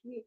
you.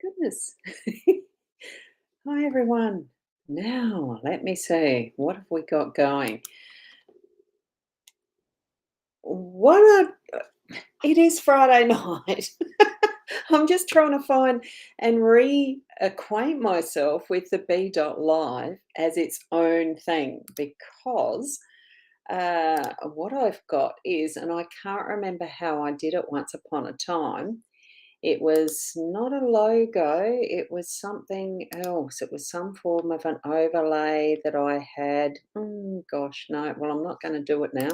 Goodness. Hi, everyone. Now, let me see. What have we got going? What a, it is Friday night. I'm just trying to find and reacquaint myself with the B.Live as its own thing because what I've got is, and I can't remember how I did it once upon a time. It was not a logo, it was something else. It was some form of an overlay that I had. Gosh, no. Well, I'm not going to do it now.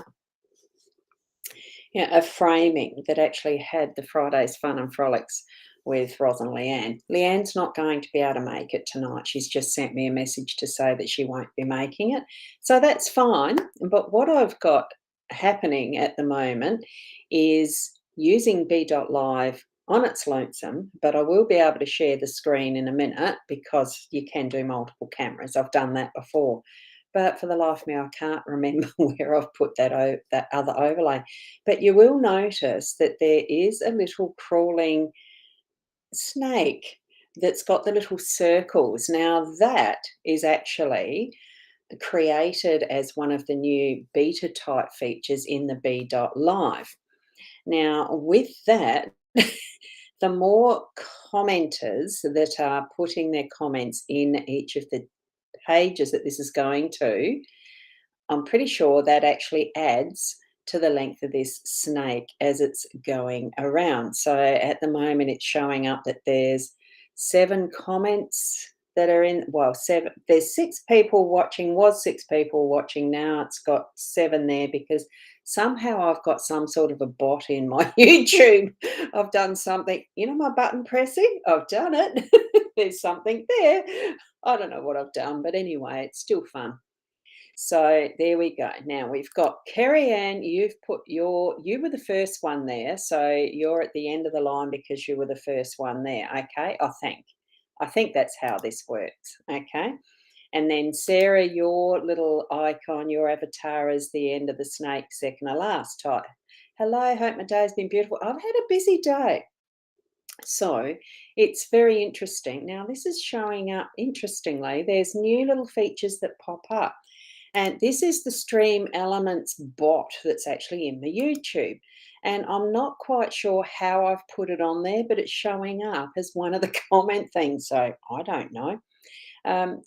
Yeah, a framing that actually had the Fridays Fun and Frolics with Ros and Leanne. Leanne's not going to be able to make it tonight. She's just sent me a message to say that she won't be making it. So that's fine. But what I've got happening at the moment is using B.Live on its lonesome, but I will be able to share the screen in a minute because you can do multiple cameras. I've done that before. But for the life of me, I can't remember where I've put that other overlay. But you will notice that there is a little crawling snake that's got the little circles. Now, that is actually created as one of the new beta type features in the B.Live. Now, with that, the more commenters that are putting their comments in each of the pages that this is going to, I'm pretty sure that actually adds to the length of this snake as it's going around. So at the moment, it's showing up that there's 7 comments that are in, well, 7, there's 6 people watching, was 6 people watching. Now it's got 7 there because somehow I've got some sort of a bot in my YouTube. I've done something, my button pressing, I've done it. There's something there. I don't know what I've done, but anyway, it's still fun. So there we go. Now we've got Kerry Ann, you were the first one there. So you're at the end of the line because you were the first one there. Okay. I think that's how this works. Okay. And then Sarah, your little icon, your avatar is the end of the snake, second to last type. Hello, hope my day's been beautiful. I've had a busy day. So it's very interesting. Now, this is showing up interestingly. There's new little features that pop up. And this is the Stream Elements bot that's actually in the YouTube. And I'm not quite sure how I've put it on there, but it's showing up as one of the comment things. So I don't know.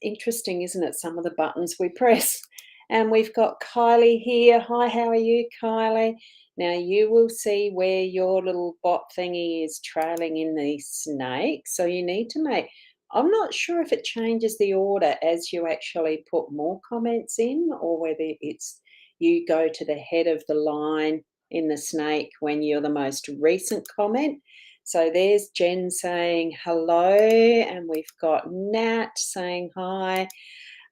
Interesting, isn't it? Some of the buttons we press. And we've got Kylie here. Hi, how are you, Kylie? Now you will see where your little bot thingy is trailing in the snake. So you need to I'm not sure if it changes the order as you actually put more comments in or whether it's you go to the head of the line in the snake when you're the most recent comment. So there's Jen saying hello, and we've got Nat saying hi.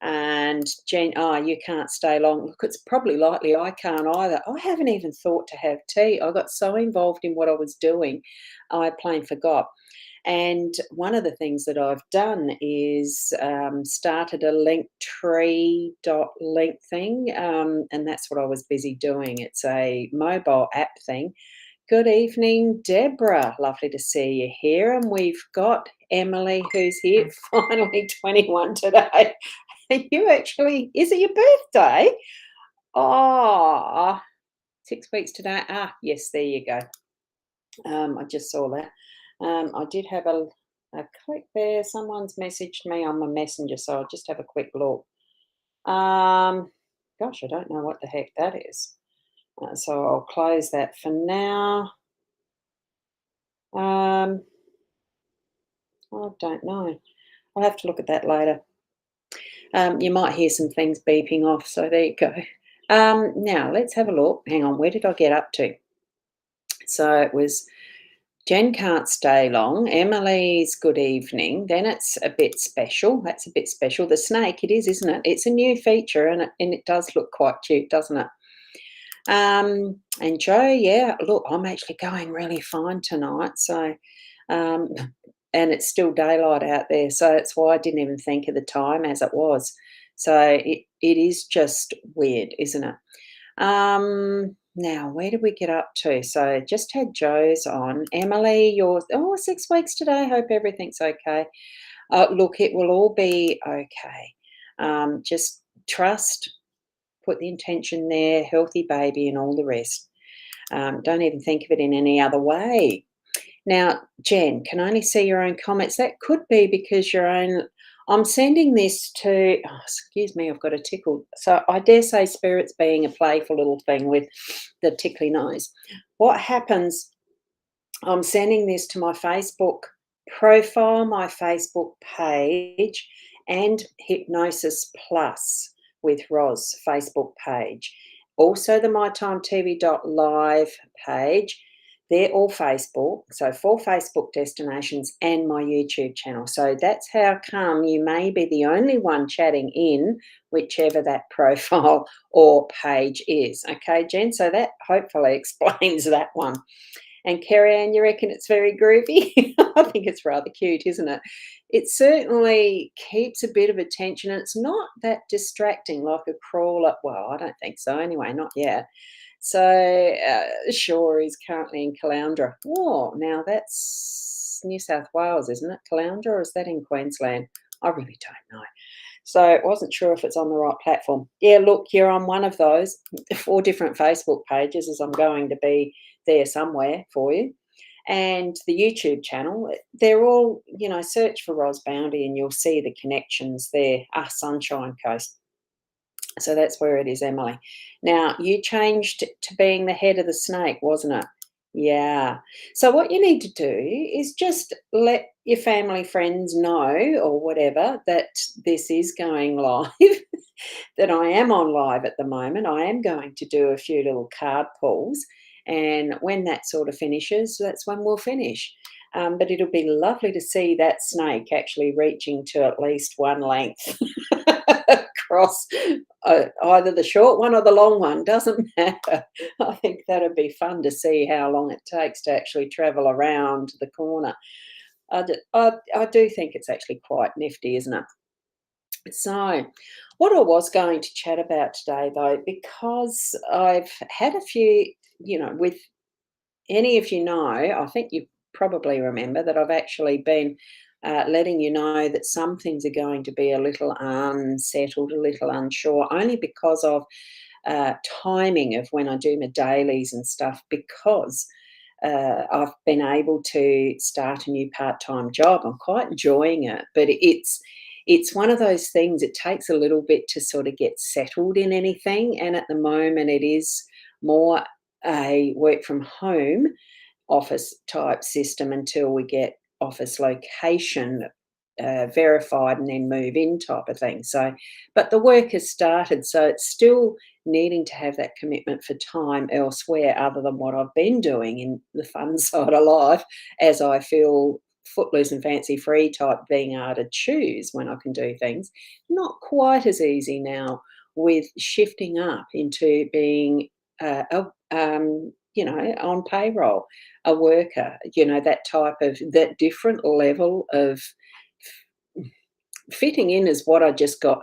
And Jen, oh, you can't stay long. Look, it's probably likely I can't either. I haven't even thought to have tea. I got so involved in what I was doing, I plain forgot. And one of the things that I've done is started a link thing, and that's what I was busy doing. It's a mobile app thing. Good evening, Deborah. Lovely to see you here. And we've got Emily, who's here, finally 21 today. Are you actually, is it your birthday? Oh, 6 weeks today. Ah, yes, there you go. I just saw that. I did have a click there. Someone's messaged me on my messenger, so I'll just have a quick look. Um, Gosh, I don't know what the heck that is. So I'll close that for now. Um, I don't know. I'll have to look at that later. You might hear some things beeping off, so there you go. Now let's have a look. Hang on, where did I get up to? So it was Jen can't stay long. Emily's good evening. Then it's a bit special. That's a bit special. The snake, it is, isn't it? It's a new feature and it does look quite cute, doesn't it? And Joe, yeah, look, I'm actually going really fine tonight. So, um, and it's still daylight out there. So that's why I didn't even think of the time as it was. So it is just weird, isn't it? Now, where did we get up to? So just had Joe's on. Emily, yours, 6 weeks today. Hope everything's okay. Look, it will all be okay. Just trust, put the intention there, healthy baby, and all the rest. Don't even think of it in any other way. Now, Jen, can only see your own comments. That could be because your own. I'm sending this to. Oh, excuse me, I've got a tickle. So I dare say spirits being a playful little thing with the tickly nose. What happens? I'm sending this to my Facebook profile, my Facebook page, and Hypnosis Plus with Roz Facebook page. Also, the MyTimeTV.live page. They're all Facebook. So, 4 Facebook destinations and my YouTube channel. So, that's how come you may be the only one chatting in whichever that profile or page is. Okay, Jen? So, that hopefully explains that one. And Kerry Ann, you reckon it's very groovy? I think it's rather cute, isn't it? It certainly keeps a bit of attention. And it's not that distracting like a crawler. Well, I don't think so anyway, not yet. So, Shaw is currently in Caloundra. Oh, now that's New South Wales, isn't it? Caloundra, or is that in Queensland? I really don't know. So, I wasn't sure if it's on the right platform. Yeah, look, you're on one of those 4 different Facebook pages, as I'm going to be there somewhere for you. And the YouTube channel, they're all, search for Ros Boundy and you'll see the connections there. Sunshine Coast. So that's where it is, Emily. Now, you changed to being the head of the snake, wasn't it? Yeah. So what you need to do is just let your family, friends know or whatever that this is going live, that I am on live at the moment. I am going to do a few little card pulls. And when that sort of finishes, that's when we'll finish. But it'll be lovely to see that snake actually reaching to at least one length across either the short one or the long one, doesn't matter. I think that'd be fun to see how long it takes to actually travel around the corner. I do think it's actually quite nifty, isn't it? So, what I was going to chat about today, though, because I've had a few, with any of you know, I think you probably remember that I've actually been letting you know that some things are going to be a little unsettled, a little unsure, only because of timing of when I do my dailies and stuff, because I've been able to start a new part-time job. I'm quite enjoying it, but it's one of those things. It takes a little bit to sort of get settled in anything, and at the moment, it is more a work from home office type system until we get office location verified and then move in type of thing. So, but the work has started, so it's still needing to have that commitment for time elsewhere other than what I've been doing in the fun side of life, as I feel footloose and fancy free type, being able to choose when I can do things. Not quite as easy now with shifting up into being on payroll, a worker, that type of that different level of fitting in is what I just got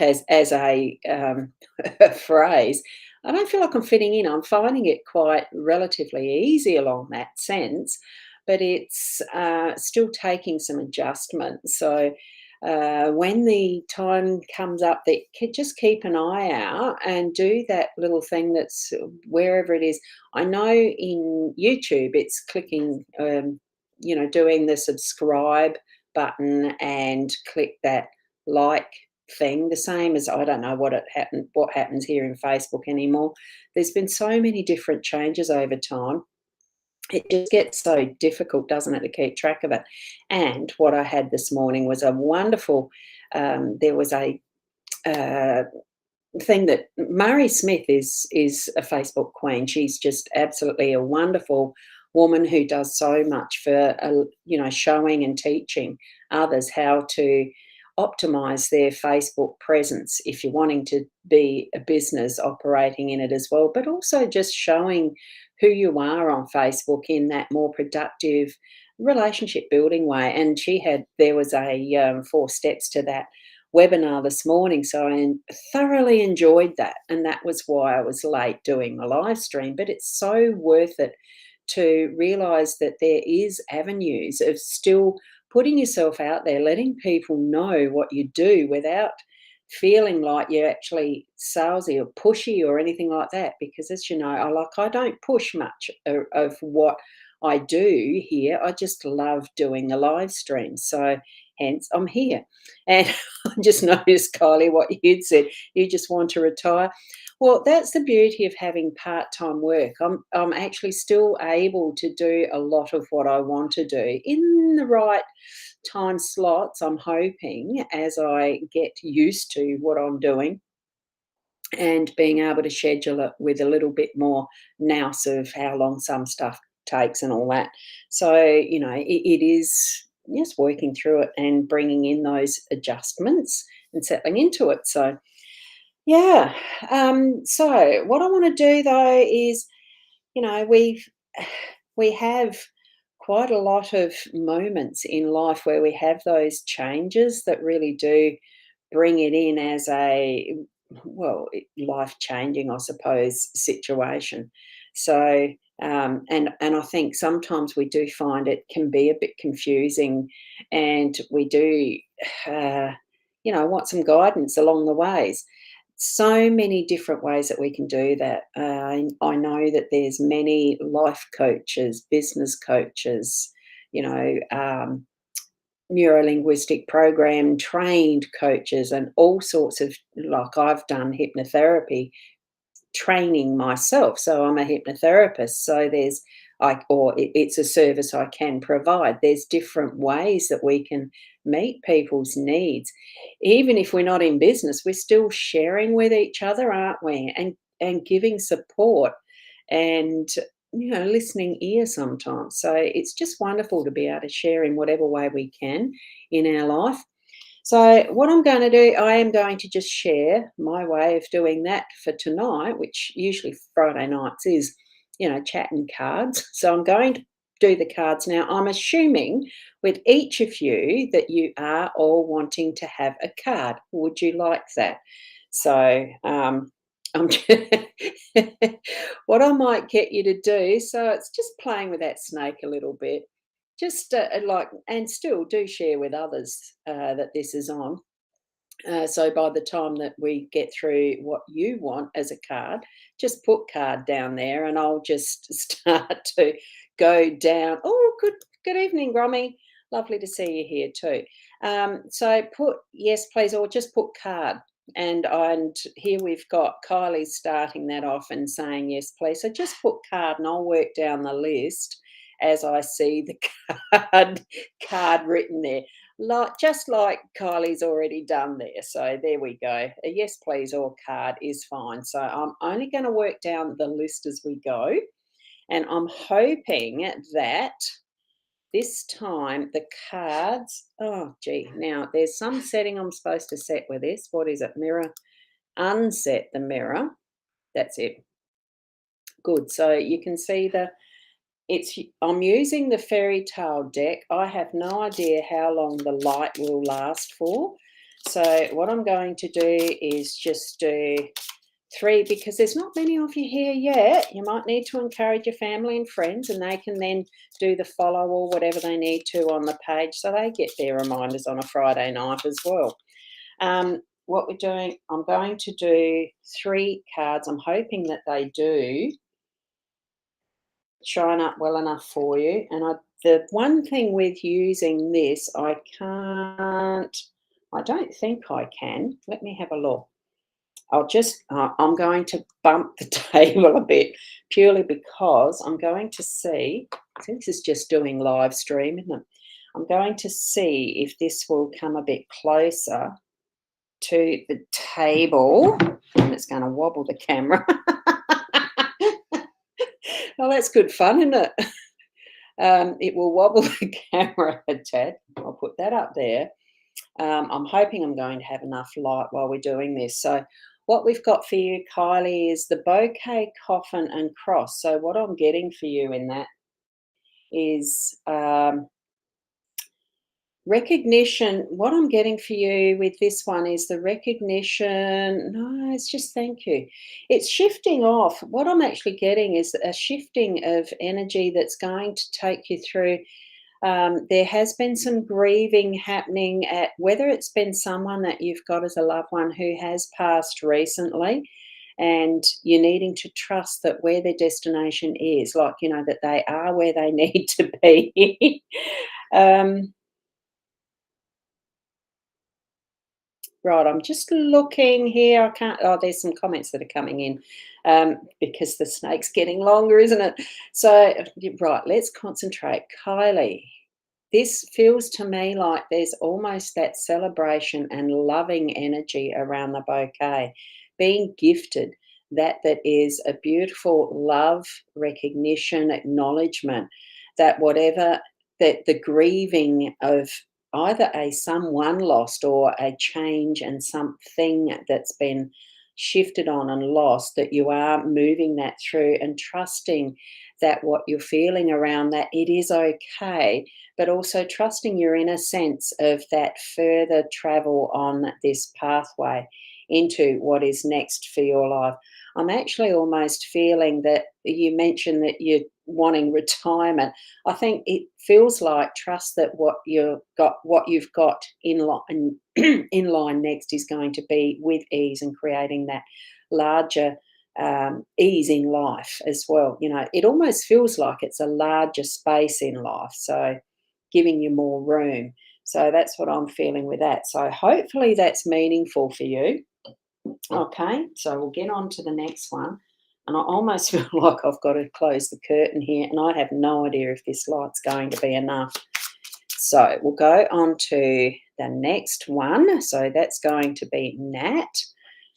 as a, a phrase. I don't feel like I'm fitting in. I'm finding it quite relatively easy along that sense, but it's still taking some adjustment. So when the time comes up, that just keep an eye out and do that little thing that's wherever it is. I know in YouTube it's clicking, doing the subscribe button and click that like thing, the same as I don't know what happens here in Facebook anymore. There's been so many different changes over time. It just gets so difficult, doesn't it, to keep track of it. And what I had this morning was a wonderful, there was a uh, thing that Murray Smith is a Facebook queen. She's just absolutely a wonderful woman who does so much for showing and teaching others how to optimize their Facebook presence if you're wanting to be a business operating in it as well, but also just showing who you are on Facebook in that more productive relationship building way. And there was a 4 steps to that webinar this morning. So I thoroughly enjoyed that. And that was why I was late doing my live stream. But it's so worth it to realize that there is avenues of still putting yourself out there, letting people know what you do without feeling like you're actually salesy or pushy or anything like that. Because as you know, I don't push much of what I do here. I just love doing the live stream. So hence I'm here. And I just noticed, Kylie, what you'd said. You just want to retire. Well, that's the beauty of having part-time work. I'm actually still able to do a lot of what I want to do in the right time slots, I'm hoping, as I get used to what I'm doing and being able to schedule it with a little bit more nous of how long some stuff takes and all that. So, it is just working through it and bringing in those adjustments and settling into it. So, yeah. So what I want to do though is, we have quite a lot of moments in life where we have those changes that really do bring it in as a life changing, I suppose, situation. So and I think sometimes we do find it can be a bit confusing, and we do uh, want some guidance along the ways. So many different ways that we can do that. I know that there's many life coaches, business coaches, you know, um, neuro-linguistic program trained coaches, and all sorts of, like, I've done hypnotherapy training myself. So I'm a hypnotherapist. So it's a service I can provide. There's different ways that we can meet people's needs. Even if we're not in business, we're still sharing with each other, aren't we? And giving support and listening ear sometimes. So it's just wonderful to be able to share in whatever way we can in our life. So, what I'm going to do, I am going to just share my way of doing that for tonight, which usually Friday nights is, chatting cards. So, I'm going to do the cards now. I'm assuming with each of you that you are all wanting to have a card. Would you like that? So, I'm what I might get you to do. So, it's just playing with that snake a little bit. Just and still do share with others that this is on. So by the time that we get through what you want as a card, just put card down there, and I'll just start to go down. Oh, good evening, Grummy. Lovely to see you here too. So put yes, please, or just put card. And here we've got Kylie starting that off and saying yes, please. So just put card, and I'll work down the list as I see the card written there. Just like Kylie's already done there. So there we go. A yes, please, or card is fine. So I'm only going to work down the list as we go. And I'm hoping that this time the cards, oh, gee, now there's some setting I'm supposed to set with this. What is it? Mirror, unset the mirror. That's it. good. So you can see I'm using the fairy tale deck. I have no idea how long the light will last for. So what I'm going to do is just do 3, because there's not many of you here yet. You might need to encourage your family and friends, and they can then do the follow or whatever they need to on the page, so they get their reminders on a Friday night as well. What we're doing, I'm going to do 3 cards. I'm hoping that they do shine up well enough for you. And the one thing with using this, I don't think I can. Let me have a look. I'm going to bump the table a bit, purely because I'm going to see, this is just doing live stream, isn't it? I'm going to see if this will come a bit closer to the table, and it's going to wobble the camera. Oh, that's good fun, isn't it? It will wobble the camera a tad. I'll put that up there. I'm hoping I'm going to have enough light while we're doing this. So what we've got for you, Kylie, is the bouquet, coffin and cross. So what I'm getting for you in that is recognition. What I'm getting for you with this one is the recognition. No, it's just thank you. It's shifting off. What I'm actually getting is a shifting of energy that's going to take you through. There has been some grieving happening at, whether it's been someone that you've got as a loved one who has passed recently, and you're needing to trust that where their destination is, like, that they are where they need to be. um, Right, I'm just looking here. I can't. Oh, there's some comments that are coming in, because the snake's getting longer, isn't it? So, right, let's concentrate. Kylie, this feels to me like there's almost that celebration and loving energy around the bouquet, being gifted. That is a beautiful love, recognition, acknowledgement that whatever, that the grieving of either a someone lost or a change and something that's been shifted on and lost, that you are moving that through and trusting that what you're feeling around that, it is okay, but also trusting your inner sense of that further travel on this pathway into what is next for your life. I'm actually almost feeling that you mentioned that you're wanting retirement. I think it feels like trust that what you've got in line in line next is going to be with ease and creating that larger ease in life as well. It almost feels like it's a larger space in life, so giving you more room. So that's what I'm feeling with that. So hopefully that's meaningful for you. Okay, so we'll get on to the next one. And I almost feel like I've got to close the curtain here, and I have no idea if this light's going to be enough. So we'll go on to the next one. So that's going to be Nat.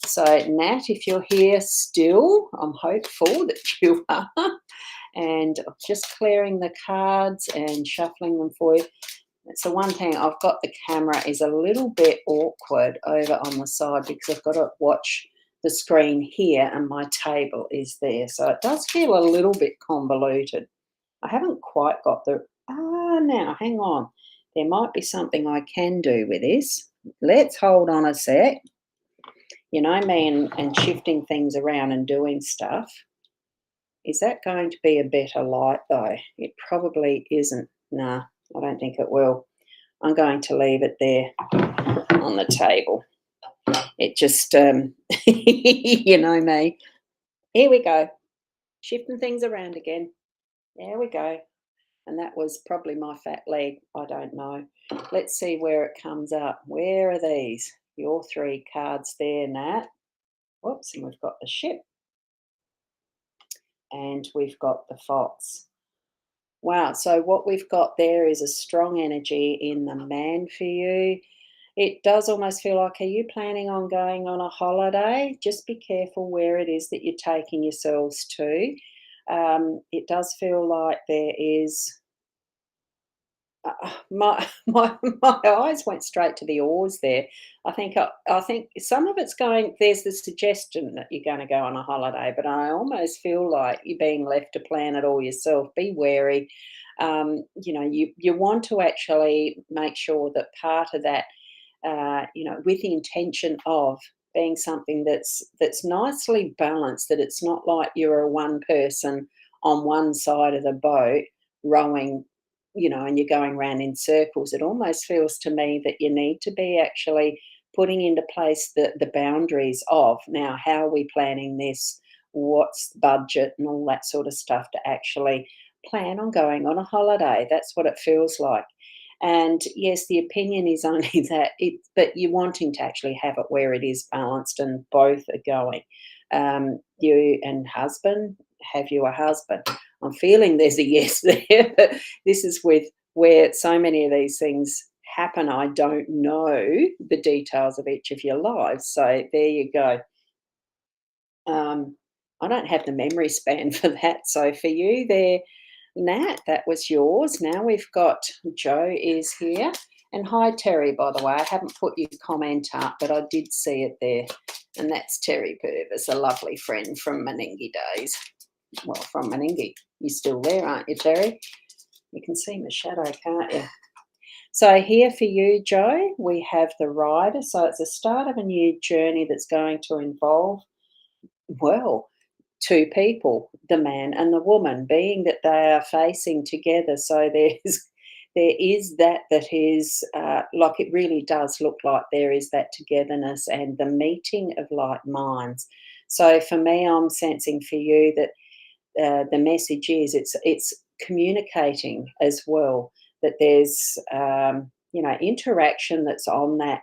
So, Nat, if you're here still, I'm hopeful that you are. And I'm just clearing the cards and shuffling them for you. That's the one thing. I've got the camera is a little bit awkward over on the side because I've got to watch the screen here and my table is there. So it does feel a little bit convoluted. I haven't quite got now hang on. There might be something I can do with this. Let's hold on a sec. You know me and shifting things around and doing stuff. Is that going to be a better light though? It probably isn't. Nah, I don't think it will. I'm going to leave it there on the table. It just, you know me. Here we go. Shifting things around again. There we go. And that was probably my fat leg. I don't know. Let's see where it comes up. Where are these? Your 3 cards there, Nat. Whoops, and we've got the ship. And we've got the fox. Wow, so what we've got there is a strong energy in the man for you. It does almost feel like, are you planning on going on a holiday? Just be careful where it is that you're taking yourselves to. It does feel like there is my eyes went straight to the oars there. I think some of it's going there's the suggestion that you're gonna go on a holiday, but I almost feel like you're being left to plan it all yourself. Be wary. You want to actually make sure that part of that, with the intention of being something that's nicely balanced, that it's not like you're a one person on one side of the boat rowing, and you're going round in circles. It almost feels to me that you need to be actually putting into place the boundaries of now how are we planning this, what's the budget and all that sort of stuff to actually plan on going on a holiday. That's what it feels like. And yes, the opinion is only but you're wanting to actually have it where it is balanced and both are going. You and husband, have you a husband? I'm feeling there's a yes there, but this is with where so many of these things happen. I don't know the details of each of your lives. So there you go. Um, I don't have the memory span for that. So for you there, Nat, that was yours. Now we've got Joe is here. And hi, Terry, by the way. I haven't put your comment up, but I did see it there. And that's Terry Purvis, a lovely friend from Meningie days. Well, from Meningie. You're still there, aren't you, Terry? You can see my shadow, can't you? So here for you, Joe, we have the rider. So it's the start of a new journey that's going to involve, well, two people, the man and the woman, being that they are facing together. So there is that is like it really does look like there is that togetherness and the meeting of like minds. So for me, I'm sensing for you that the message is it's communicating as well, that there's interaction that's on that.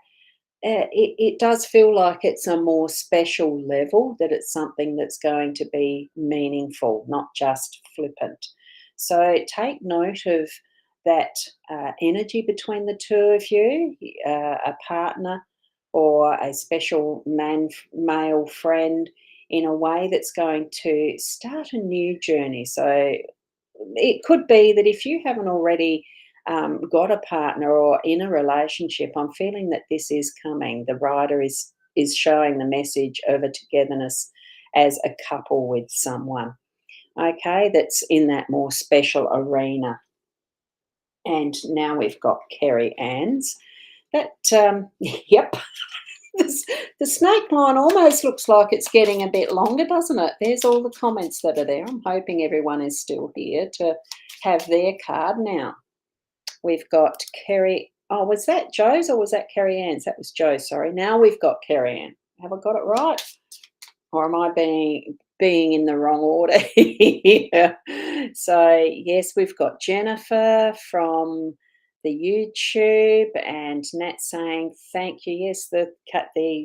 It does feel like it's a more special level, that it's something that's going to be meaningful, not just flippant. So take note of that energy between the two of you, a partner or a special male friend, in a way that's going to start a new journey. So it could be that if you haven't already got a partner or in a relationship, I'm feeling that this is coming. The writer is showing the message of a togetherness as a couple with someone. Okay, that's in that more special arena. And now we've got Kerry Ann's. That yep, the snake line almost looks like it's getting a bit longer, doesn't it? There's all the comments that are there. I'm hoping everyone is still here to have their card now. We've got Kerry. Oh, was that Joe's or was that Kerry Ann's? That was Joe, sorry. Now we've got Kerry Ann. Have I got it right? Or am I being in the wrong order here? So yes, we've got Jennifer from the YouTube and Nat saying thank you. Yes, the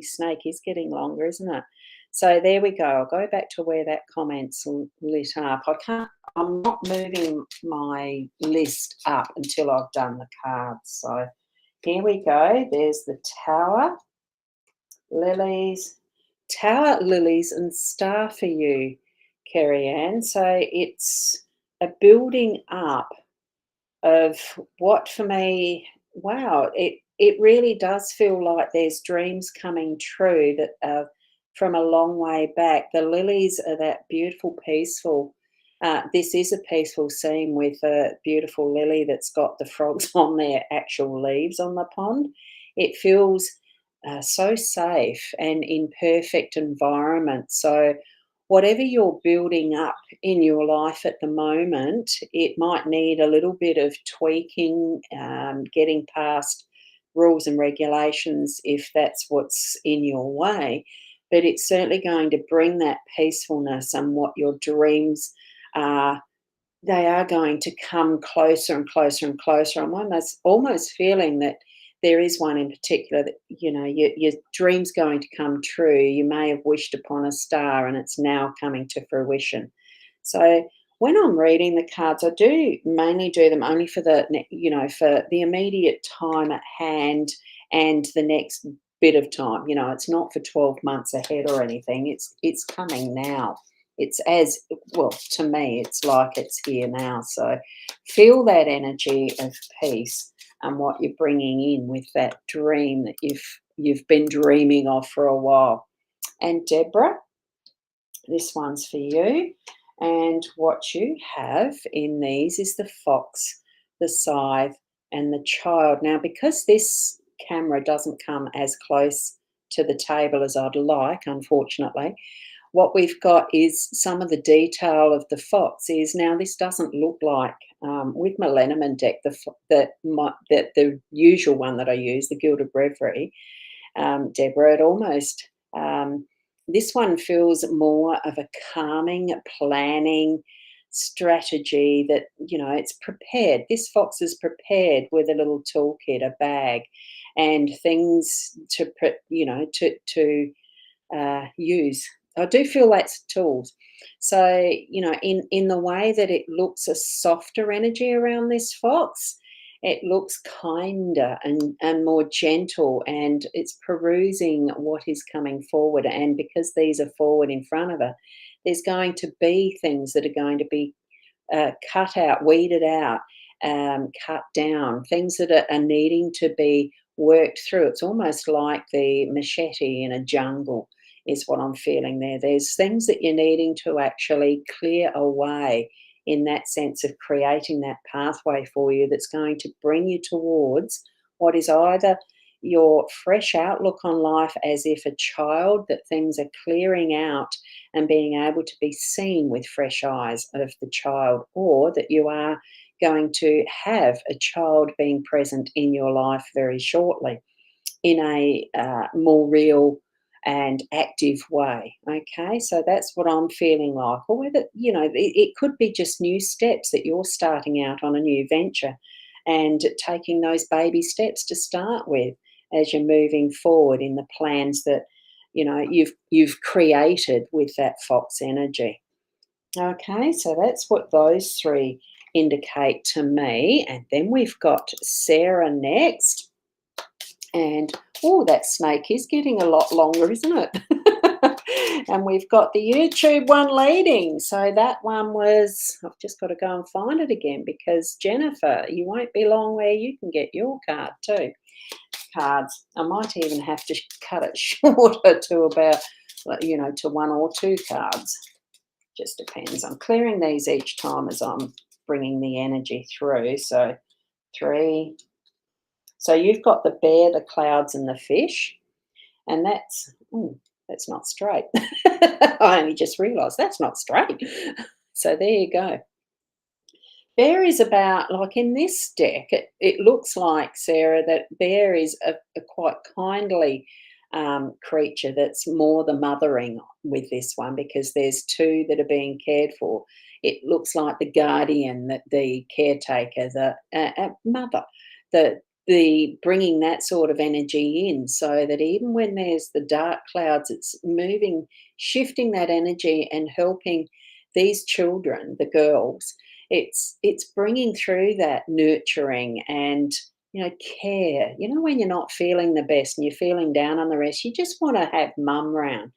snake is getting longer, isn't it? So there we go. I'll go back to where that comment's lit up. I'm not moving my list up until I've done the cards. So here we go. There's the tower, lilies, tower, lilies, and star for you, Kerry Ann. So it's a building up of what for me, wow, it really does feel like there's dreams coming true that are from a long way back. The lilies are that beautiful, peaceful. This is a peaceful scene with a beautiful lily that's got the frogs on their actual leaves on the pond. It feels so safe and in perfect environment. So whatever you're building up in your life at the moment, it might need a little bit of tweaking, getting past rules and regulations if that's what's in your way. But it's certainly going to bring that peacefulness, and what your dreams are, they are going to come closer and closer and closer. I'm almost feeling that there is one in particular that, your dream's going to come true. You may have wished upon a star and it's now coming to fruition. So when I'm reading the cards, I do mainly do them only for for the immediate time at hand and the next bit of time. It's not for 12 months ahead or anything. It's coming now. It's as well, to me, it's like it's here now. So feel that energy of peace and what you're bringing in with that dream that you've been dreaming of for a while. And Deborah, this one's for you. And what you have in these is the fox, the scythe, and the child. Now, because this camera doesn't come as close to the table as I'd like, unfortunately, what we've got is some of the detail of the fox is now this doesn't look like with my Lenormand deck, the usual one that I use, the Gilded Reverie, Deborah, it almost, this one feels more of a calming, planning strategy that, it's prepared. This fox is prepared with a little toolkit, a bag, and things to use. I do feel that's tools. So, in the way that it looks a softer energy around this fox, it looks kinder and more gentle, and it's perusing what is coming forward. And because these are forward in front of her, there's going to be things that are going to be cut out, weeded out, cut down, things that are needing to be worked through. It's almost like the machete in a jungle, is what I'm feeling there. There's things that you're needing to actually clear away in that sense of creating that pathway for you that's going to bring you towards what is either your fresh outlook on life as if a child, that things are clearing out and being able to be seen with fresh eyes of the child, or that you are going to have a child being present in your life very shortly in a more real and active way. Okay, so that's what I'm feeling like. Or whether, it could be just new steps that you're starting out on a new venture and taking those baby steps to start with as you're moving forward in the plans that you've created with that fox energy. Okay, so that's what those three indicate to me. And then we've got Sarah next. And oh, that snake is getting a lot longer, isn't it? And we've got the YouTube one leading. So that one was, I've just got to go and find it again, because Jennifer, you won't be long where you can get your card too. Cards. I might even have to cut it shorter to about, to one or two cards. Just depends. I'm clearing these each time as I'm bringing the energy through. So 3. So you've got the bear, the clouds, and the fish, and that's not straight. I only just realised that's not straight. So there you go. Bear is about, like in this deck, it looks like, Sarah, that bear is a quite kindly creature that's more the mothering with this one, because there's two that are being cared for. It looks like the guardian, that the caretaker, the mother, the bringing that sort of energy in, so that even when there's the dark clouds, it's moving, shifting that energy and helping these children, the girls. It's bringing through that nurturing and, care. When you're not feeling the best and you're feeling down on the rest, you just want to have mum round,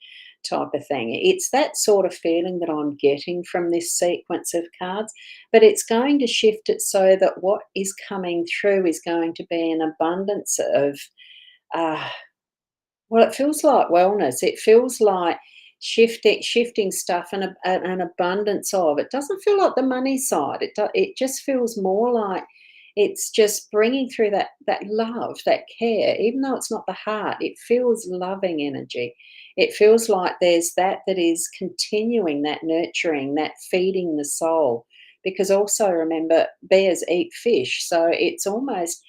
type of thing. It's that sort of feeling that I'm getting from this sequence of cards, but it's going to shift it so that what is coming through is going to be an abundance of, uh, well, it feels like wellness. It feels like shifting stuff, and an abundance of. It doesn't feel like the money side. It just feels more like it's just bringing through that love, that care. Even though it's not the heart, it feels loving energy. It feels like there's that is continuing, that nurturing, that feeding the soul. Because also remember, bears eat fish, so it's almost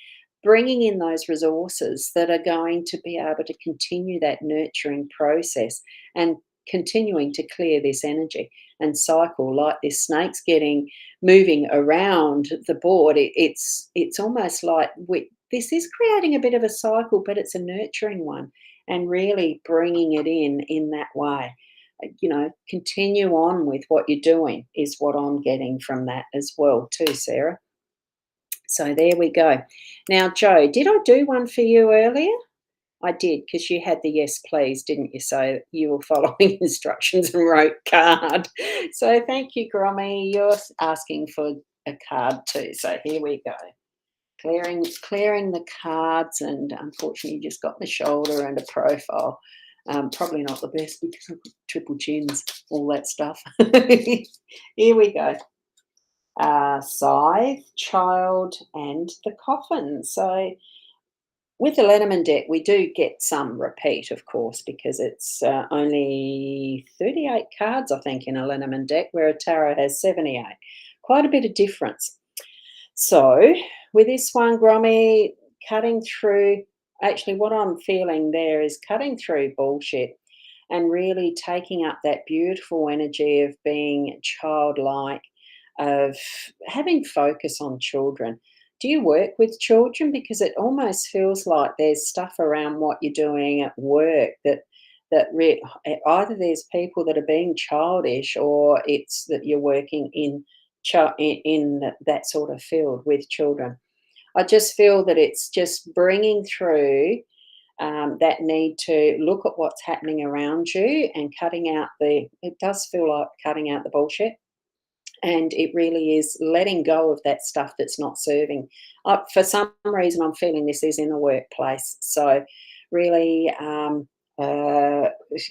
bringing in those resources that are going to be able to continue that nurturing process and continuing to clear this energy and cycle, like this snake's getting moving around the board. It's almost like this is creating a bit of a cycle, but it's a nurturing one, and really bringing it in that way. Continue on with what you're doing is what I'm getting from that as well too, Sarah. So there we go. Now, Joe, did I do one for you earlier? I did, because you had the "yes, please," didn't you? So you were following instructions and wrote card. So thank you, Grommy. You're asking for a card too. So here we go. Clearing the cards, and unfortunately, you just got the shoulder and a profile. Probably not the best because I've got triple chins, all that stuff. Here we go. Scythe, child, and the coffin. So with the Letterman deck, we do get some repeat, of course, because it's only 38 cards, I think, in a Letterman deck, where a tarot has 78. Quite a bit of difference. So with this one, Grommy, cutting through, actually, what I'm feeling there is cutting through bullshit and really taking up that beautiful energy of being childlike, of having focus on children. Do you work with children? Because it almost feels like there's stuff around what you're doing at work either there's people that are being childish, or it's that you're working in that sort of field with children. I just feel that it's just bringing through that need to look at what's happening around you and cutting out it does feel like cutting out the bullshit. And it really is letting go of that stuff that's not serving. For some reason, I'm feeling this is in the workplace. So, really,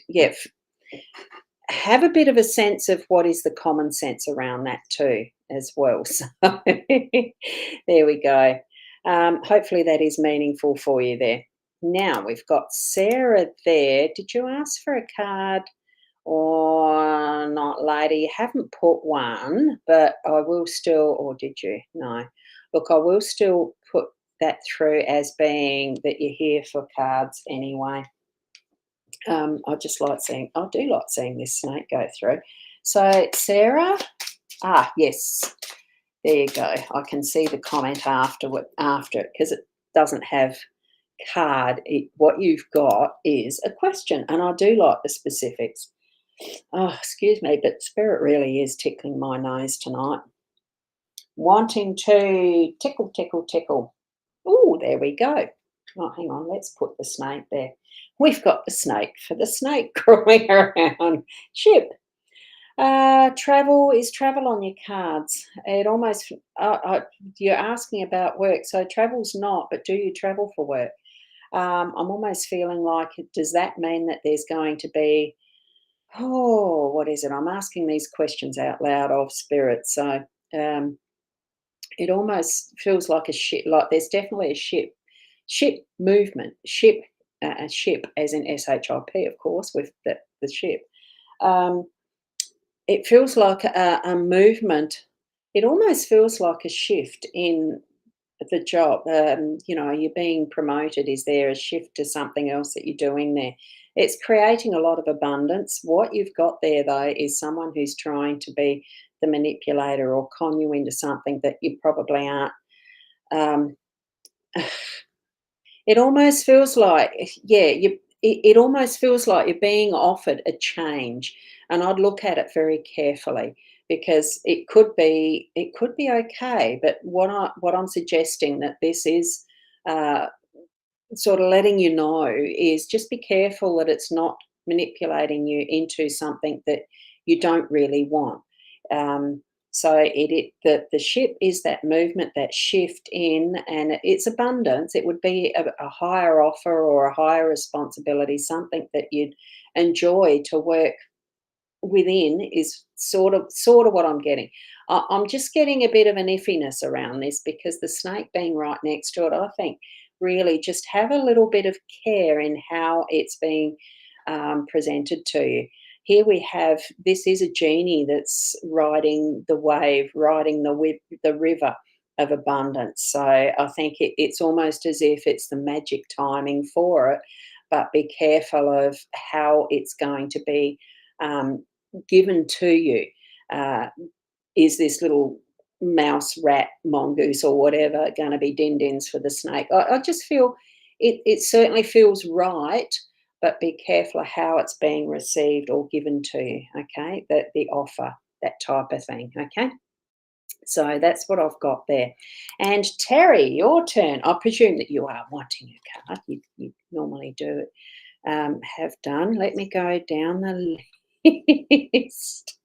yeah, have a bit of a sense of what is the common sense around that too, as well. So, there we go. Hopefully, that is meaningful for you there. Now we've got Sarah there. Did you ask for a card or not, lady? Haven't put one, but I will still, or did you? No. Look, I will still put that through as being that you're here for cards anyway. I do like seeing this snake go through. So, Sarah, yes, there you go. I can see the comment after it, because it doesn't have card. What you've got is a question, and I do like the specifics. Oh, excuse me, but spirit really is tickling my nose tonight. Wanting to tickle, tickle, tickle. Oh, there we go. Oh, hang on, let's put the snake there. We've got the snake for the snake crawling around. Ship. Travel is travel on your cards. It almost, you're asking about work. So travel's not, but do you travel for work? I'm almost feeling like, does that mean that there's going to be, oh, what is it? I'm asking these questions out loud of spirit. So um, it almost feels like a ship, like there's definitely ship movement, a ship as in ship, of course, with the ship. Um, it feels like a movement. It almost feels like a shift in the job. You're being promoted. Is there a shift to something else that you're doing there? It's creating a lot of abundance. What you've got there, though, is someone who's trying to be the manipulator or con you into something that you probably aren't. Um, it almost feels like, yeah, it almost feels like you're being offered a change, and I'd look at it very carefully, because it could be okay, but what I'm suggesting that this is uh, sort of letting you know is just be careful that it's not manipulating you into something that you don't really want. Um, so the ship is that movement, that shift in, and it's abundance. It would be a higher offer or a higher responsibility, something that you'd enjoy to work within, is sort of what I'm getting. I'm just getting a bit of an iffiness around this, because the snake being right next to it, I think really just have a little bit of care in how it's being presented to you. Here we have, this is a genie that's riding the wave, riding the river of abundance. So I think it's almost as if it's the magic timing for it, but be careful of how it's going to be um, given to you. Uh, is this little mouse, rat, mongoose, or whatever going to be din-dins for the snake? I just feel it certainly feels right, but be careful of how it's being received or given to you, okay? The offer, that type of thing, okay? So that's what I've got there. And Terry, your turn. I presume that you are wanting a card. You normally do have done. Let me go down the list.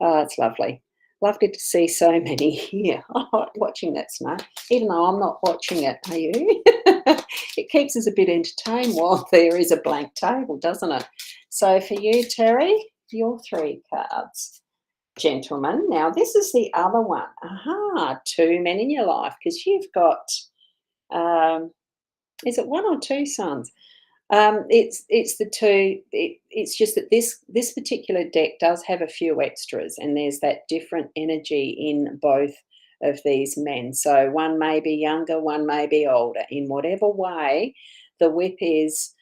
Oh, it's lovely. Lovely to see so many here. I like watching that snake, even though I'm not watching it. Are you? It keeps us a bit entertained while there is a blank table, doesn't it? So for you, Terry, your three cards. Gentlemen. Now, this is the other one. Aha, two men in your life because you've got, um, is it one or two sons? It's the two. It's just that this particular deck does have a few extras, and there's that different energy in both of these men. So one may be younger, one may be older. In whatever way, the whip is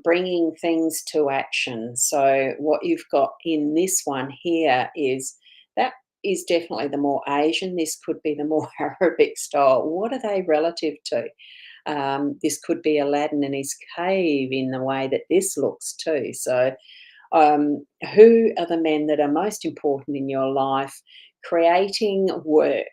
bringing things to action. So what you've got in this one here is that is definitely the more Asian. This could be the more Arabic style. What are they relative to? This could be Aladdin in his cave in the way that this looks too. So, who are the men that are most important in your life? Creating work,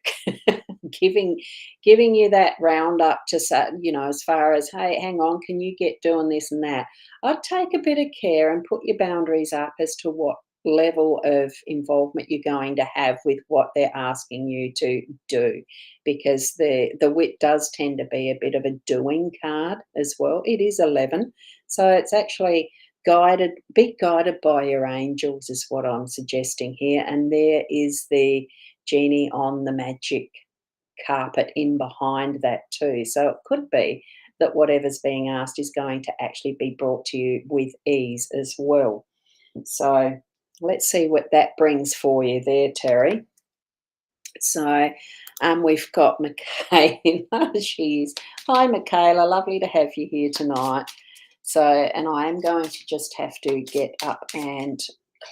giving giving you that roundup to say, as far as, hey, hang on, can you get doing this and that? I'd take a bit of care and put your boundaries up as to what level of involvement you're going to have with what they're asking you to do, because the wit does tend to be a bit of a doing card as well. It is 11, so it's actually be guided by your angels is what I'm suggesting here. And there is the genie on the magic carpet in behind that too. So it could be that whatever's being asked is going to actually be brought to you with ease as well. So let's see what that brings for you there, Terry. So we've got Michaela. She's Hi, Michaela. Lovely to have you here tonight. So, and I am going to just have to get up and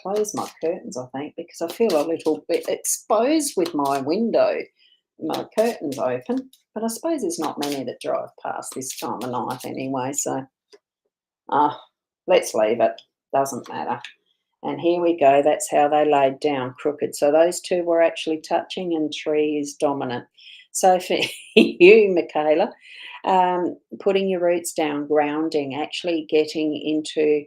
close my curtains, I think, because I feel a little bit exposed with my window, my curtains open. But I suppose there's not many that drive past this time of night anyway. So, uh, let's leave it. Doesn't matter. And here we go. That's how they laid down crooked. So those two were actually touching, and tree is dominant. So for you, Michaela, putting your roots down, grounding, actually getting into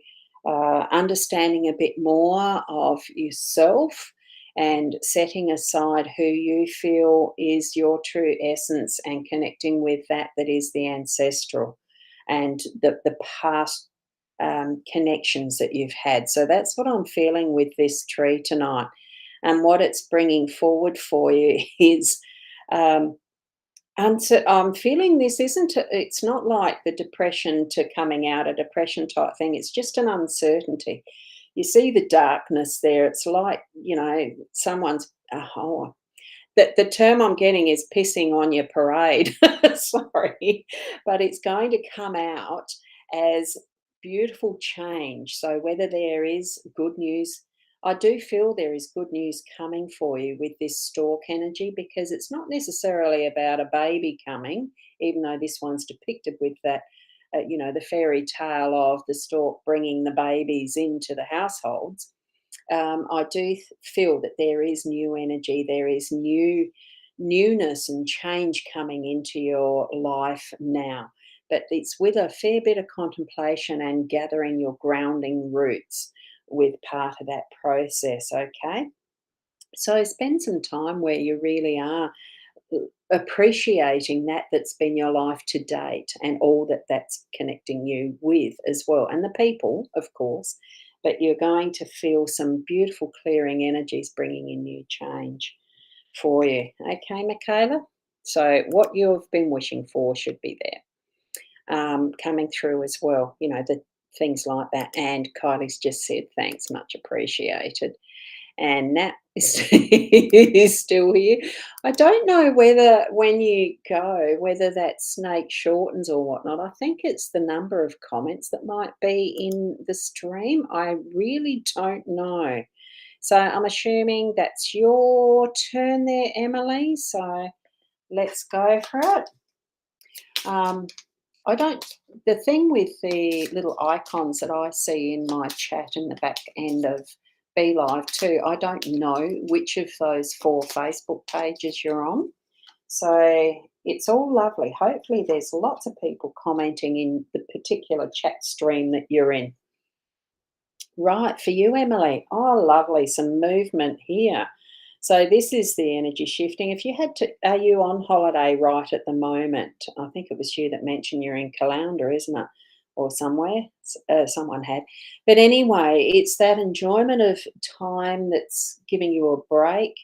understanding a bit more of yourself and setting aside who you feel is your true essence and connecting with that is the ancestral and the past connections that you've had. So that's what I'm feeling with this tree tonight. And what it's bringing forward for you is I'm feeling this isn't, it's not like the depression to coming out, a depression type thing. It's just an uncertainty. You see the darkness there. It's like, someone's, oh, the term I'm getting is pissing on your parade. Sorry, but it's going to come out as beautiful change. So whether there is good news, I do feel there is good news coming for you with this stork energy, because it's not necessarily about a baby coming, even though this one's depicted with that, the fairy tale of the stork bringing the babies into the households. I do feel that there is new energy, there is newness and change coming into your life now. But it's with a fair bit of contemplation and gathering your grounding roots with part of that process, okay? So spend some time where you really are appreciating that's been your life to date and all that's connecting you with as well, and the people, of course. But you're going to feel some beautiful clearing energies bringing in new change for you. Okay, Michaela? So, what you've been wishing for should be there, coming through as well. The things like that. And Kylie's just said, thanks, much appreciated. And Nat is is still here. I don't know whether when you go, whether that snake shortens or whatnot. I think it's the number of comments that might be in the stream. I really don't know. So I'm assuming that's your turn there, Emily. So let's go for it. Um, I don't. The thing with the little icons that I see in my chat in the back end of Be Live too. I don't know which of those 4 Facebook pages you're on. So it's all lovely. Hopefully, there's lots of people commenting in the particular chat stream that you're in. Right, for you, Emily. Oh, lovely. Some movement here. So this is the energy shifting. If you had to, are you on holiday right at the moment? I think it was you that mentioned you're in Caloundra, isn't it? Or somewhere, someone had. But anyway, it's that enjoyment of time that's giving you a break,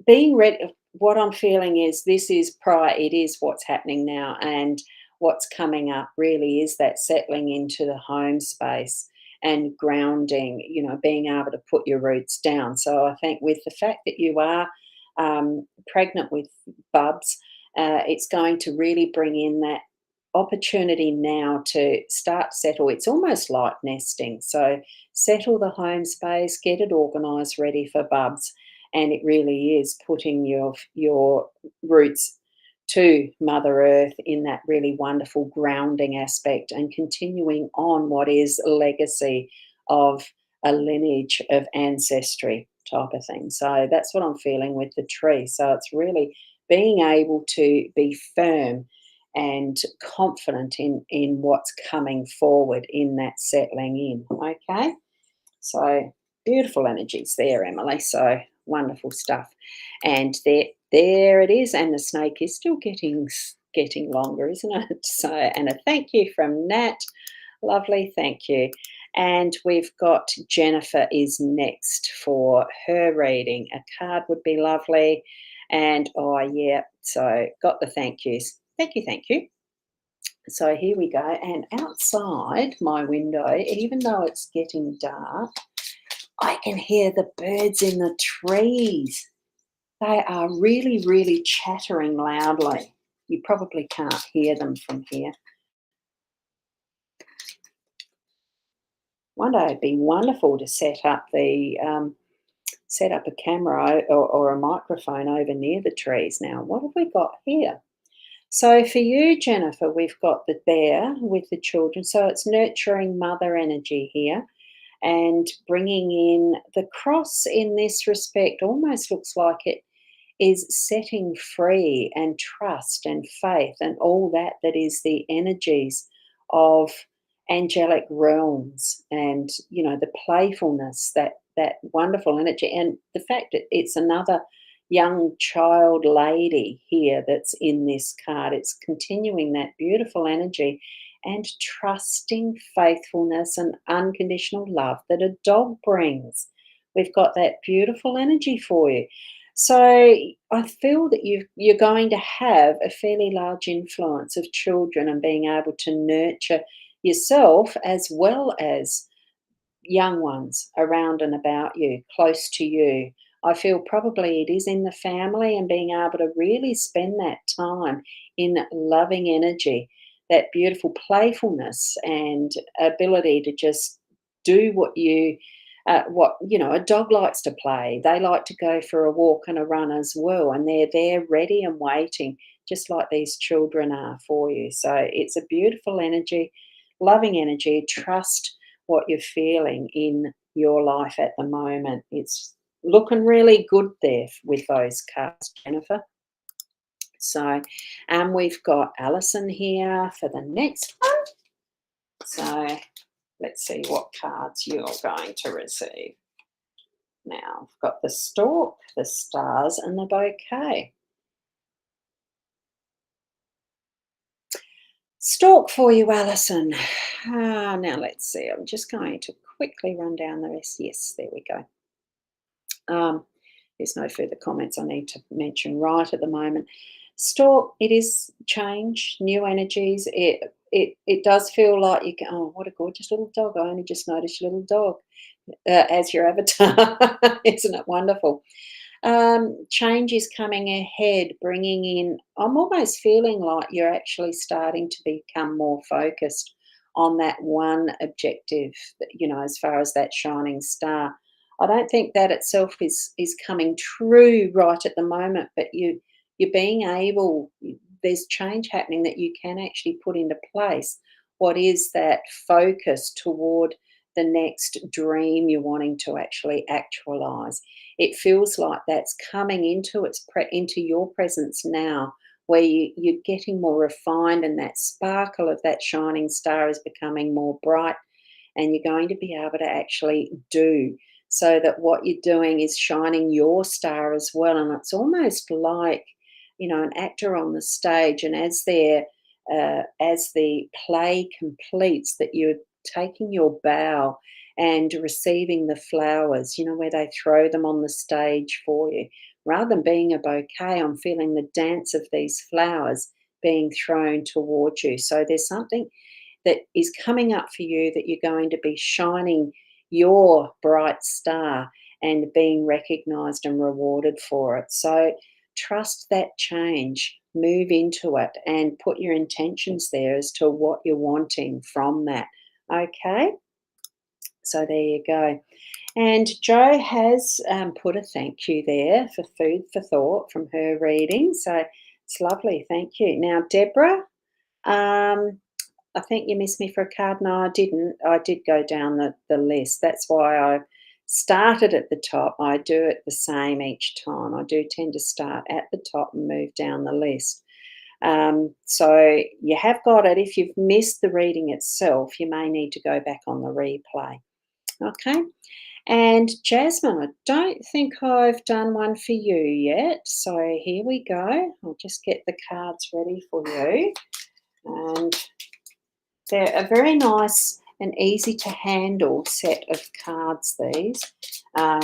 being ready. What I'm feeling is this is prior, it is what's happening now, and what's coming up really is that settling into the home space and grounding, being able to put your roots down. So I think with the fact that you are pregnant with bubs, it's going to really bring in that opportunity now to start to settle. It's almost like nesting. So settle the home space, get it organized, ready for bubs, and it really is putting your roots to Mother Earth in that really wonderful grounding aspect and continuing on what is a legacy of a lineage of ancestry type of thing. So that's what I'm feeling with the tree. So it's really being able to be firm and confident in what's coming forward in that settling in. Okay. So beautiful energies there, Emily. So wonderful stuff. And there it is. And the snake is still getting longer, isn't it? So, and a thank you from Nat. Lovely, thank you. And we've got Jennifer is next for her reading. A card would be lovely. And oh yeah, so got the thank yous. Thank you, thank you. So here we go. And outside my window, even though it's getting dark, I can hear the birds in the trees. They are really, really chattering loudly. You probably can't hear them from here. One day it'd be wonderful to set up a camera or a microphone over near the trees. Now, what have we got here? So for you, Jennifer, we've got the bear with the children. So it's nurturing mother energy here, and bringing in the cross in this respect almost looks like it is setting free and trust and faith and all that that is the energies of angelic realms, and the playfulness, that wonderful energy, and the fact that it's another young child lady here that's in this card. It's continuing that beautiful energy and trusting faithfulness and unconditional love that a dog brings. We've got that beautiful energy for you. So I feel that you're going to have a fairly large influence of children and being able to nurture yourself as well as young ones around and about you, close to you. I feel probably it is in the family and being able to really spend that time in loving energy, that beautiful playfulness and ability to just do what a dog likes to play. They like to go for a walk and a run as well, and they're there ready and waiting, just like these children are for you. So it's a beautiful energy, loving energy. Trust what you're feeling in your life at the moment. It's looking really good there with those cards, Jennifer. So we've got Alison here for the next one. So let's see what cards you're going to receive. Now, I've got the stork, the stars, and the bouquet. Stork for you, Alison. Now, let's see. I'm just going to quickly run down the rest. Yes, there we go. There's no further comments I need to mention right at the moment. Stork, it is change, new energies. It does feel like you go, oh, what a gorgeous little dog. I only just noticed your little dog as your avatar. Isn't it wonderful? Change is coming ahead, bringing in, I'm almost feeling like you're actually starting to become more focused on that one objective, as far as that shining star. I don't think that itself is coming true right at the moment, but you're being able, there's change happening that you can actually put into place. What is that focus toward the next dream you're wanting to actually actualize. It feels like that's coming into into your presence now, where you're getting more refined, and that sparkle of that shining star is becoming more bright, and you're going to be able to actually do, so that what you're doing is shining your star as well. And it's almost like, an actor on the stage, and as the play completes, that you're taking your bow and receiving the flowers, where they throw them on the stage for you. Rather than being a bouquet, I'm feeling the dance of these flowers being thrown towards you. So there's something that is coming up for you, that you're going to be shining your bright star and being recognized and rewarded for it. So trust that change, move into it, and put your intentions there as to what you're wanting from that. Okay, so there you go. And Jo has put a thank you there for food for thought from her reading. So it's lovely. Thank you. Now, Deborah, um, I think you missed me for a card. No, I didn't. I did go down the list. That's why I started at the top. I do it the same each time. I do tend to start at the top and move down the list. So you have got it. If you've missed the reading itself, you may need to go back on the replay. Okay. And Jasmine, I don't think I've done one for you yet. So here we go. I'll just get the cards ready for you. And they're a very nice and easy to handle set of cards, these,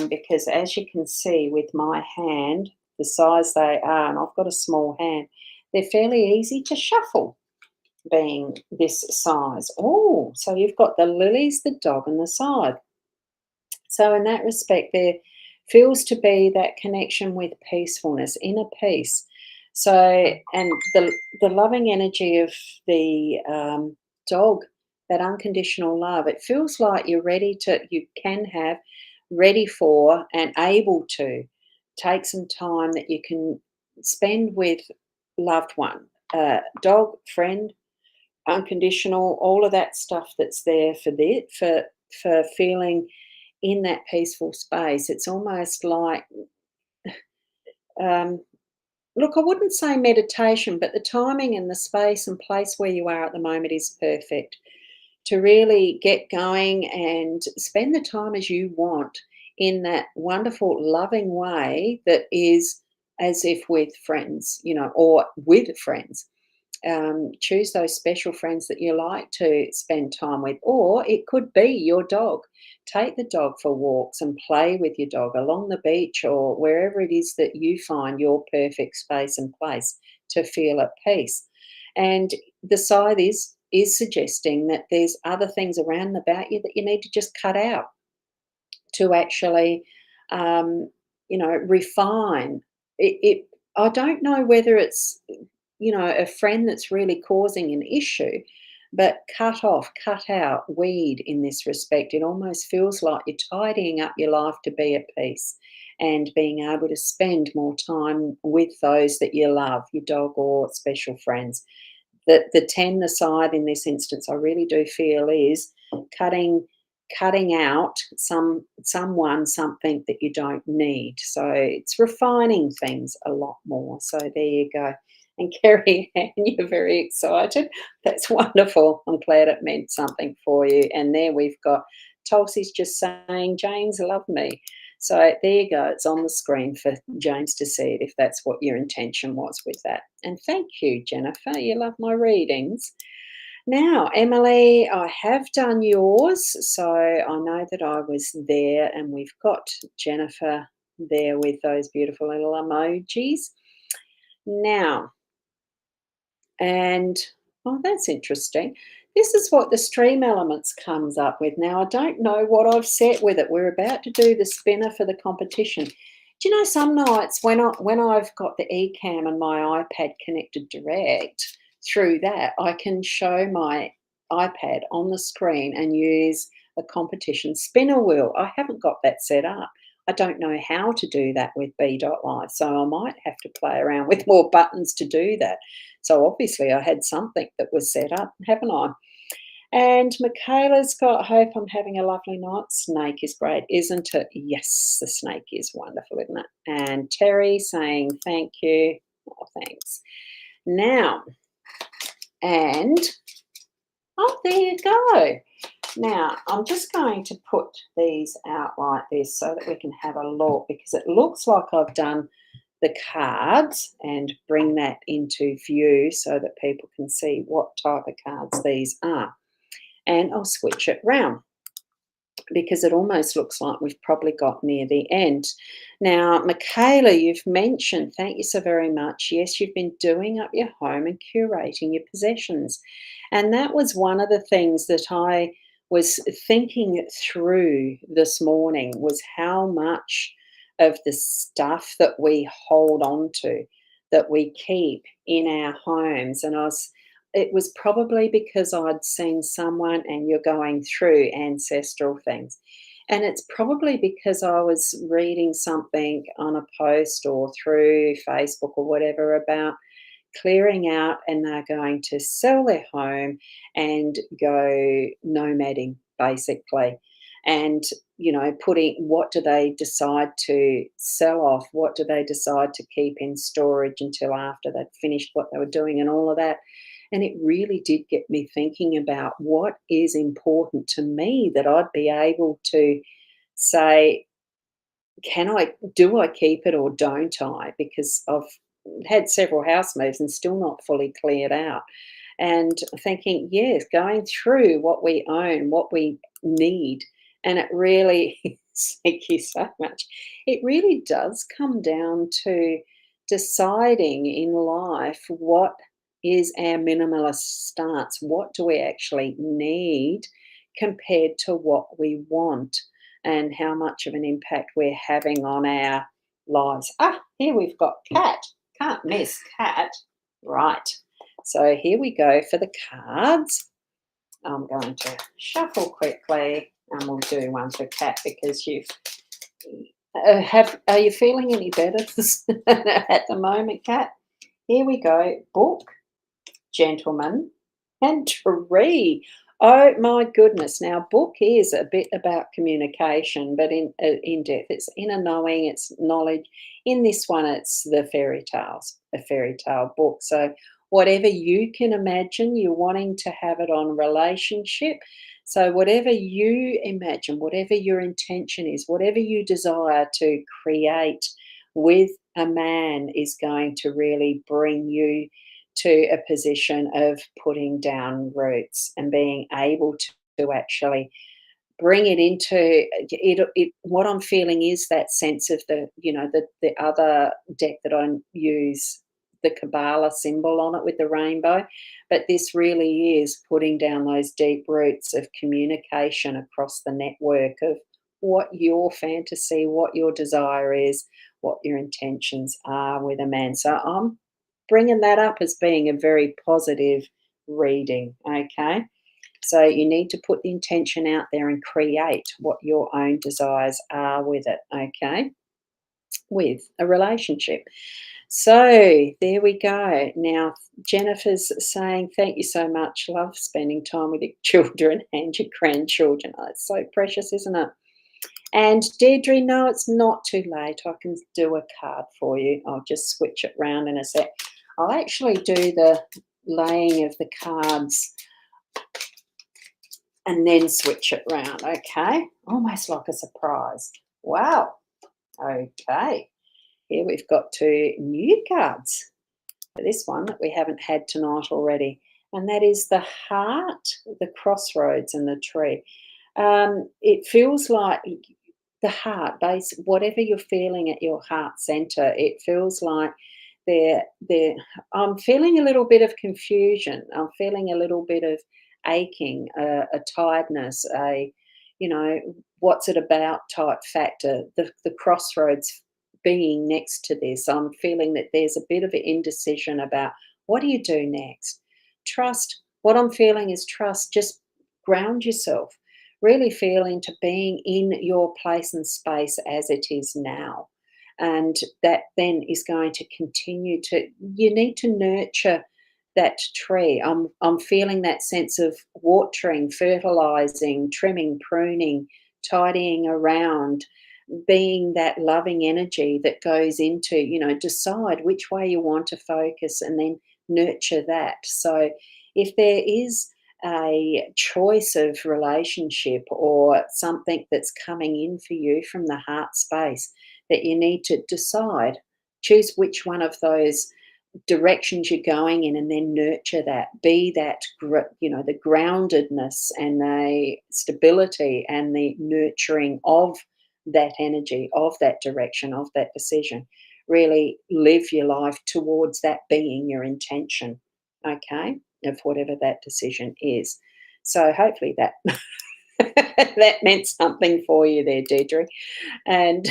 because as you can see with my hand, the size they are, and I've got a small hand, they're fairly easy to shuffle, being this size. Oh, so you've got the lilies, the dog, and the scythe. So in that respect, there feels to be that connection with peacefulness, inner peace. So, and the loving energy of the dog, that unconditional love. It feels like you can have, ready for, and able to take some time that you can spend with loved one, dog, friend, unconditional, all of that stuff that's there for feeling in that peaceful space. It's almost like, um, look, I wouldn't say meditation, but the timing and the space and place where you are at the moment is perfect to really get going and spend the time as you want, in that wonderful, loving way that is as if with friends, or with friends. Choose those special friends that you like to spend time with, or it could be your dog. Take the dog for walks and play with your dog along the beach, or wherever it is that you find your perfect space and place to feel at peace. And the side is suggesting that there's other things around about you that you need to just cut out to actually, um, refine it. I don't know whether it's, a friend that's really causing an issue, but cut off, cut out, weed in this respect. It almost feels like you're tidying up your life to be at peace and being able to spend more time with those that you love, your dog or special friends. The 10, the side in this instance, I really do feel is cutting cutting out someone, something that you don't need. So it's refining things a lot more. So there you go. And Kerry Ann, you're very excited. That's wonderful. I'm glad it meant something for you. And there we've got Tulsi's just saying, James, love me. So there you go. It's on the screen for James to see it if that's what your intention was with that. And thank you, Jennifer. You love my readings. Now, Emily, I have done yours, so I know that I was there, and we've got Jennifer there with those beautiful little emojis. Now, and oh, that's interesting. This is what the stream elements comes up with. Now, I don't know what I've set with it. We're about to do the spinner for the competition. Do you know, some nights when I've got the eCam and my iPad connected direct through that, I can show my iPad on the screen and use a competition spinner wheel. I haven't got that set up. I don't know how to do that with B.Live, so I might have to play around with more buttons to do that. So obviously I had something that was set up, haven't I? And Michaela's got, hope I'm having a lovely night. Snake is great, isn't it? Yes, the snake is wonderful, isn't it? And Terry saying thank you. Oh, thanks. Now, and oh, there you go. Now, I'm just going to put these out like this so that we can have a look, because it looks like I've done the cards, and bring that into view so that people can see what type of cards these are. And I'll switch it round, because it almost looks like we've probably got near the end. Now, Michaela, you've mentioned, thank you so very much. Yes, you've been doing up your home and curating your possessions. And that was one of the things that I was thinking through this morning, was how much of the stuff that we hold on to, that we keep in our homes. And it was probably because I'd seen someone, and you're going through ancestral things. And it's probably because I was reading something on a post or through Facebook or whatever about clearing out, and they're going to sell their home and go nomading, basically. And, putting, what do they decide to sell off? What do they decide to keep in storage until after they'd finished what they were doing and all of that? And it really did get me thinking about what is important to me, that I'd be able to say, do I keep it or don't I? Because I've had several house moves and still not fully cleared out. And thinking, yes, going through what we own, what we need. And it really, thank you so much. It really does come down to deciding in life what is our minimalist stance. What do we actually need compared to what we want? And how much of an impact we're having on our lives. Ah, here we've got cat. Can't miss cat. Right. So here we go for the cards. I'm going to shuffle quickly, and we'll do one for cat, because you've are you feeling any better at the moment, cat? Here we go. Book, gentleman, and tree. Oh my goodness! Now, book is a bit about communication, but in depth. It's inner knowing, it's knowledge. In this one, it's the fairy tales, a fairy tale book. So, whatever you can imagine, you're wanting to have it on relationship. So, whatever you imagine, whatever your intention is, whatever you desire to create with a man, is going to really bring you to a position of putting down roots and being able to actually bring it into what I'm feeling is that sense of the other deck that I use, the Kabbalah symbol on it with the rainbow. But this really is putting down those deep roots of communication across the network of what your fantasy, what your desire is, what your intentions are with a man. So I'm bringing that up as being a very positive reading, okay? So you need to put the intention out there and create what your own desires are with it, okay? With a relationship. So there we go. Now, Jennifer's saying, thank you so much. Love spending time with your children and your grandchildren. Oh, it's so precious, isn't it? And Deirdre, no, it's not too late. I can do a card for you. I'll just switch it round in a sec. I'll actually do the laying of the cards and then switch it round, okay? Almost like a surprise. Wow. Okay. Here we've got two new cards for this one that we haven't had tonight already. And that is the heart, the crossroads, and the tree. It feels like the heart base, whatever you're feeling at your heart center, it feels like there I'm feeling a little bit of confusion. I'm feeling a little bit of aching, a tiredness, what's it about type factor. The crossroads being next to this, I'm feeling that there's a bit of an indecision about what do you do next. Trust. What I'm feeling is trust. Just ground yourself. Really feel into being in your place and space as it is now. And that then is going to continue to, you need to nurture that tree. I'm feeling that sense of watering, fertilizing, trimming, pruning, tidying around, being that loving energy that goes into, decide which way you want to focus and then nurture that. So if there is a choice of relationship or something that's coming in for you from the heart space that you need to decide, choose which one of those directions you're going in and then nurture that, be that the groundedness and the stability and the nurturing of that energy, of that direction, of that decision. Really live your life towards that being your intention, okay, of whatever that decision is. So hopefully that that meant something for you there, Deidre. And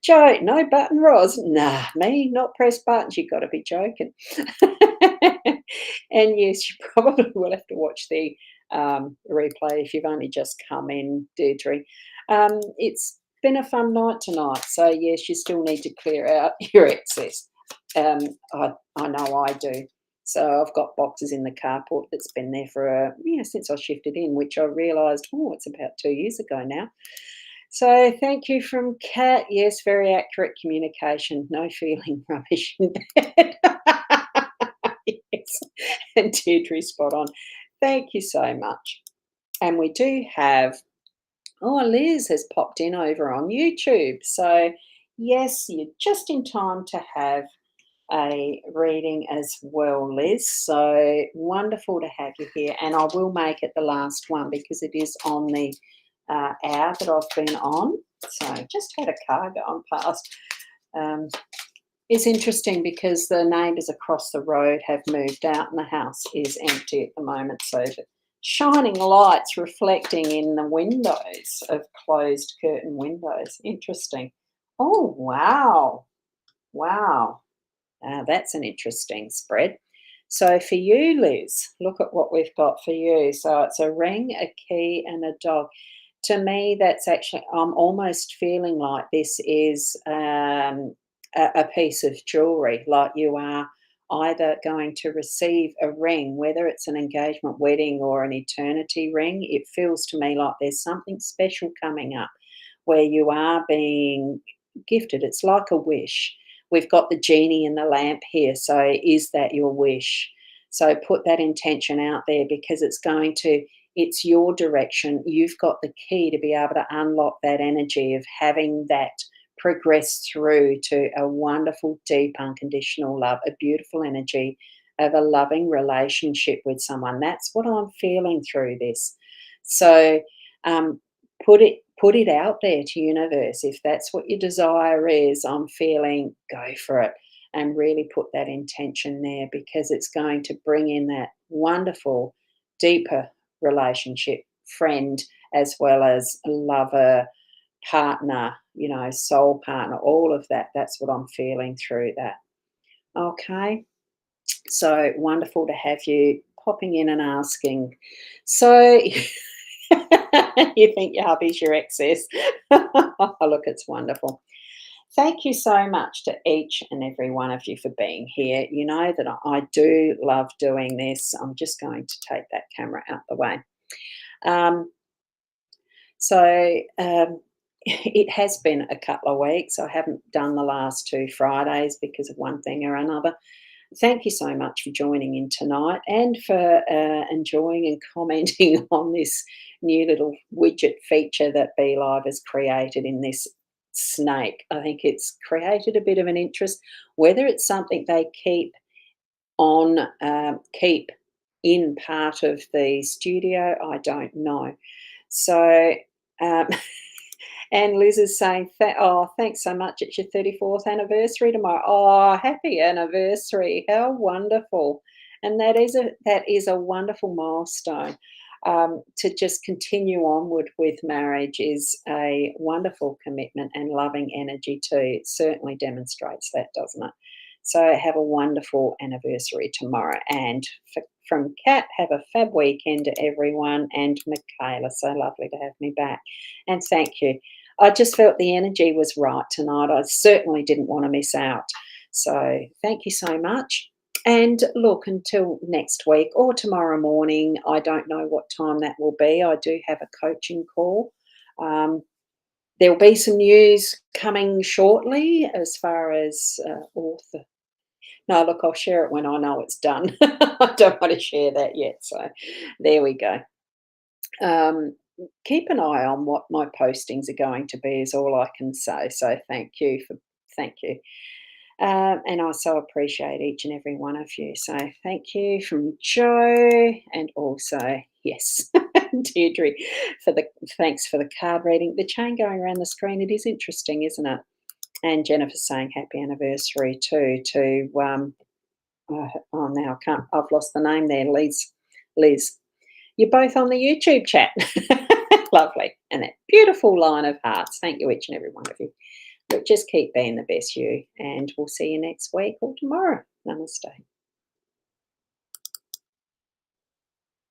Joe, no button Ros. Nah, me not press buttons. You got to be joking. And yes, you probably will have to watch the replay if you've only just come in, Deirdre. It's been a fun night tonight. So yes, you still need to clear out your excess. Um, I know I do. So I've got boxes in the carport that's been there for since I shifted in, which I realised, it's about 2 years ago now. So thank you from Kat. Yes, very accurate communication. No feeling rubbish in bed. Yes. And Deirdre spot on. Thank you so much. And we do have, Liz has popped in over on YouTube. So yes, you're just in time to have a reading as well, Liz. So wonderful to have you here. And I will make it the last one because it is on the hour that I've been on. So just had a car going past. Um, it's interesting because the neighbours across the road have moved out and the house is empty at the moment. So the shining lights reflecting in the windows of closed curtain windows. Interesting. Oh, wow. Wow. That's an interesting spread. So for you, Liz, look at what we've got for you. So it's a ring, a key, and a dog. To me, that's actually, I'm almost feeling like this is a piece of jewelry, like you are either going to receive a ring, whether it's an engagement, wedding, or an eternity ring. It feels to me like there's something special coming up where you are being gifted. It's like a wish. We've got the genie in the lamp here. So is that your wish? So put that intention out there because it's your direction. You've got the key to be able to unlock that energy of having that progress through to a wonderful, deep, unconditional love, a beautiful energy of a loving relationship with someone. That's what I'm feeling through this. So put it out there to universe. If that's what your desire is, I'm feeling go for it and really put that intention there because it's going to bring in that wonderful, deeper relationship, friend, as well as lover, partner, soul partner, all of that. That's what I'm feeling through that. Okay. So wonderful to have you popping in and asking. So you think your hubby's your excess. Oh, look, it's wonderful. Thank you so much to each and every one of you for being here. You know that I do love doing this. I'm just going to take that camera out the way. Um, so it has been a couple of weeks. I haven't done the last 2 Fridays because of one thing or another. Thank you so much for joining in tonight and for enjoying and commenting on this new little widget feature that Be Live has created in this snake. I think it's created a bit of an interest. Whether it's something they keep in part of the studio, I don't know. So, um, and Liz is saying, thanks so much. It's your 34th anniversary tomorrow. Oh, happy anniversary. How wonderful. And that is a wonderful milestone. To just continue onward with marriage is a wonderful commitment and loving energy too. It certainly demonstrates that, doesn't it? So have a wonderful anniversary tomorrow. And from Kat, have a fab weekend to everyone. And Michaela, so lovely to have me back. And thank you. I just felt the energy was right tonight. I certainly didn't want to miss out. So thank you so much. And look, until next week or tomorrow morning, I don't know what time that will be. I do have a coaching call. Um, there'll be some news coming shortly as far as author. No, look, I'll share it when I know it's done. I don't want to share that yet. So there we go. Um, keep an eye on what my postings are going to be, is all I can say. So thank you. And I so appreciate each and every one of you. So thank you from Joe, and also, yes, Deirdre, for the thanks for the card reading. The chain going around the screen, it is interesting, isn't it? And Jennifer saying happy anniversary too to oh, now I can't, I've lost the name there, Liz. You're both on the YouTube chat. Lovely. And that beautiful line of hearts. Thank you, each and every one of you. But just keep being the best you, and we'll see you next week or tomorrow. Namaste.